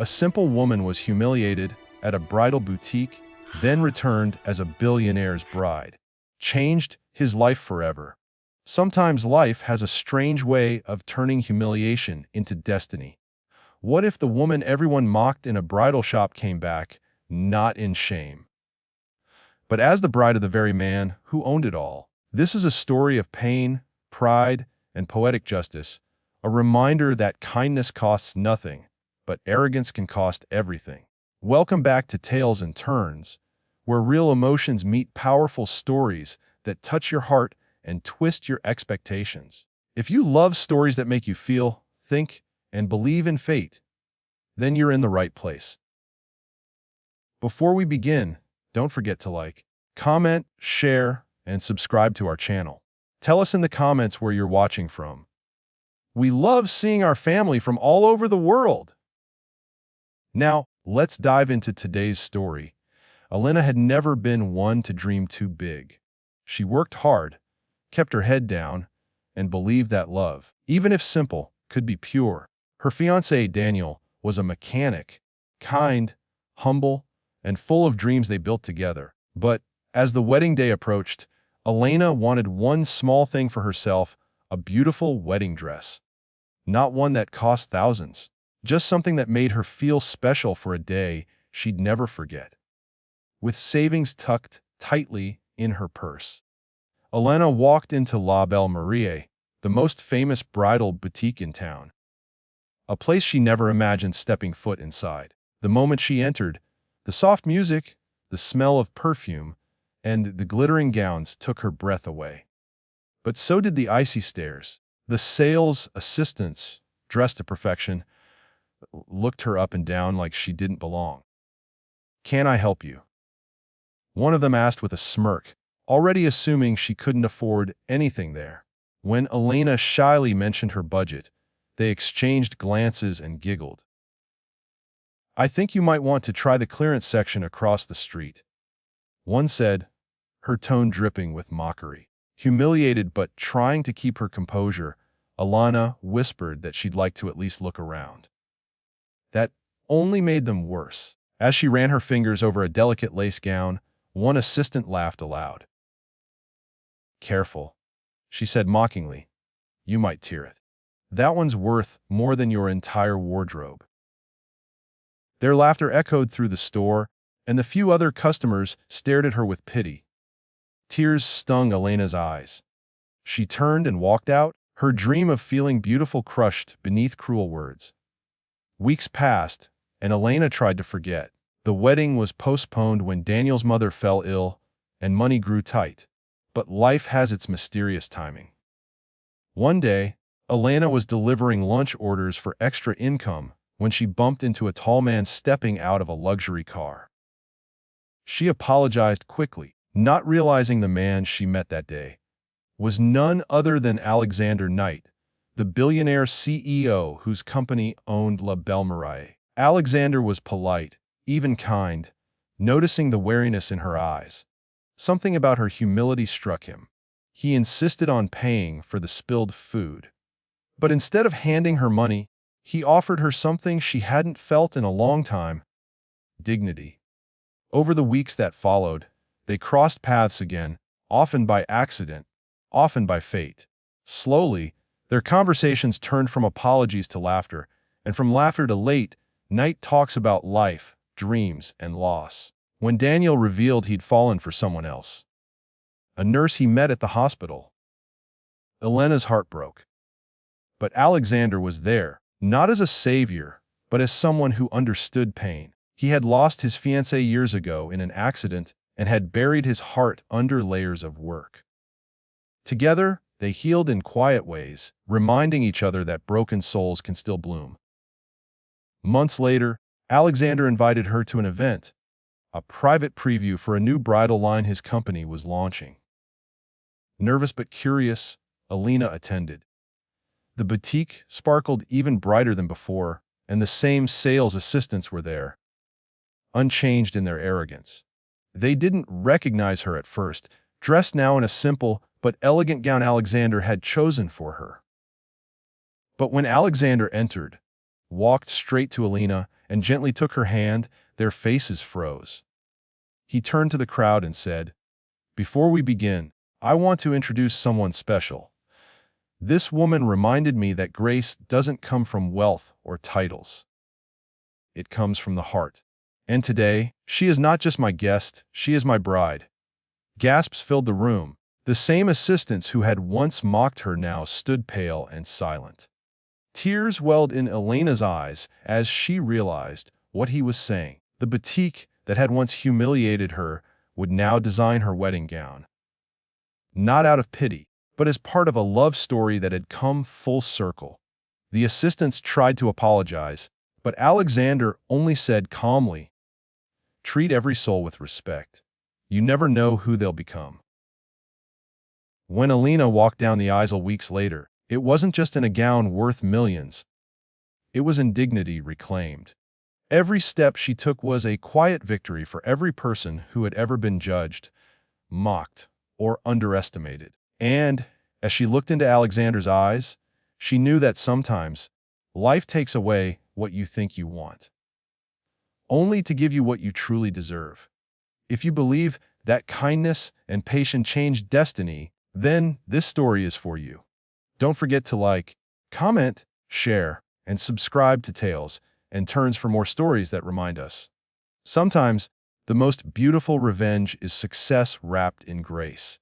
A simple woman was humiliated at a bridal boutique, then returned as a billionaire's bride. Changed his life forever. Sometimes life has a strange way of turning humiliation into destiny. What if the woman everyone mocked in a bridal shop came back, not in shame, but as the bride of the very man who owned it all? This is a story of pain, pride, and poetic justice, a reminder that kindness costs nothing, but arrogance can cost everything. Welcome back to Tales and Turns, where real emotions meet powerful stories that touch your heart and twist your expectations. If you love stories that make you feel, think, and believe in fate, then you're in the right place. Before we begin, don't forget to like, comment, share, and subscribe to our channel. Tell us in the comments where you're watching from. We love seeing our family from all over the world. Now, let's dive into today's story. Elena had never been one to dream too big. She worked hard, kept her head down, and believed that love, even if simple, could be pure. Her fiancé, Daniel, was a mechanic, kind, humble, and full of dreams they built together. But as the wedding day approached, Elena wanted one small thing for herself: a beautiful wedding dress. Not one that cost thousands, just something that made her feel special for a day she'd never forget. With savings tucked tightly in her purse, Elena walked into La Belle Marie, the most famous bridal boutique in town. A place she never imagined stepping foot inside. The moment she entered, the soft music, the smell of perfume, and the glittering gowns took her breath away. But so did the icy stares. The sales assistants, dressed to perfection, looked her up and down like she didn't belong. "Can I help you?" one of them asked with a smirk, already assuming she couldn't afford anything there. When Elena shyly mentioned her budget, they exchanged glances and giggled. "I think you might want to try the clearance section across the street," one said, her tone dripping with mockery. Humiliated but trying to keep her composure, Elena whispered that she'd like to at least look around. That only made them worse. As she ran her fingers over a delicate lace gown, one assistant laughed aloud. "Careful," she said mockingly. "You might tear it. That one's worth more than your entire wardrobe." Their laughter echoed through the store, and the few other customers stared at her with pity. Tears stung Elena's eyes. She turned and walked out, her dream of feeling beautiful crushed beneath cruel words. Weeks passed, and Elena tried to forget. The wedding was postponed when Daniel's mother fell ill, and money grew tight. But life has its mysterious timing. One day, Elena was delivering lunch orders for extra income when she bumped into a tall man stepping out of a luxury car. She apologized quickly, not realizing the man she met that day was none other than Alexander Knight, the billionaire CEO whose company owned La Belle Marie. Alexander was polite, even kind, noticing the wariness in her eyes. Something about her humility struck him. He insisted on paying for the spilled food. But instead of handing her money, he offered her something she hadn't felt in a long time: dignity. Over the weeks that followed, they crossed paths again, often by accident, often by fate. Slowly, their conversations turned from apologies to laughter, and from laughter to late night talks about life, dreams, and loss. When Daniel revealed he'd fallen for someone else, a nurse he met at the hospital, Elena's heart broke. But Alexander was there, not as a savior, but as someone who understood pain. He had lost his fiancée years ago in an accident and had buried his heart under layers of work. Together, they healed in quiet ways, reminding each other that broken souls can still bloom. Months later, Alexander invited her to an event, a private preview for a new bridal line his company was launching. Nervous but curious, Elena attended. The boutique sparkled even brighter than before, and the same sales assistants were there, unchanged in their arrogance. They didn't recognize her at first, dressed now in a simple but elegant gown Alexander had chosen for her. But when Alexander entered, walked straight to Alina and gently took her hand. Their faces froze. He turned to the crowd and said, "Before we begin, I want to introduce someone special. This woman reminded me that grace doesn't come from wealth or titles. It comes from the heart. And today, she is not just my guest, she is my bride." Gasps filled the room. The same assistants who had once mocked her now stood pale and silent. Tears welled in Elena's eyes as she realized what he was saying. The boutique that had once humiliated her would now design her wedding gown. Not out of pity, but as part of a love story that had come full circle. The assistants tried to apologize, but Alexander only said calmly, "Treat every soul with respect. You never know who they'll become." When Alina walked down the aisle weeks later, it wasn't just in a gown worth millions. It was in dignity reclaimed. Every step she took was a quiet victory for every person who had ever been judged, mocked, or underestimated. And, as she looked into Alexander's eyes, she knew that sometimes life takes away what you think you want, only to give you what you truly deserve. If you believe that kindness and patience change destiny, then this story is for you. Don't forget to like, comment, share, and subscribe to Tales and Turns for more stories that remind us. Sometimes, the most beautiful revenge is success wrapped in grace.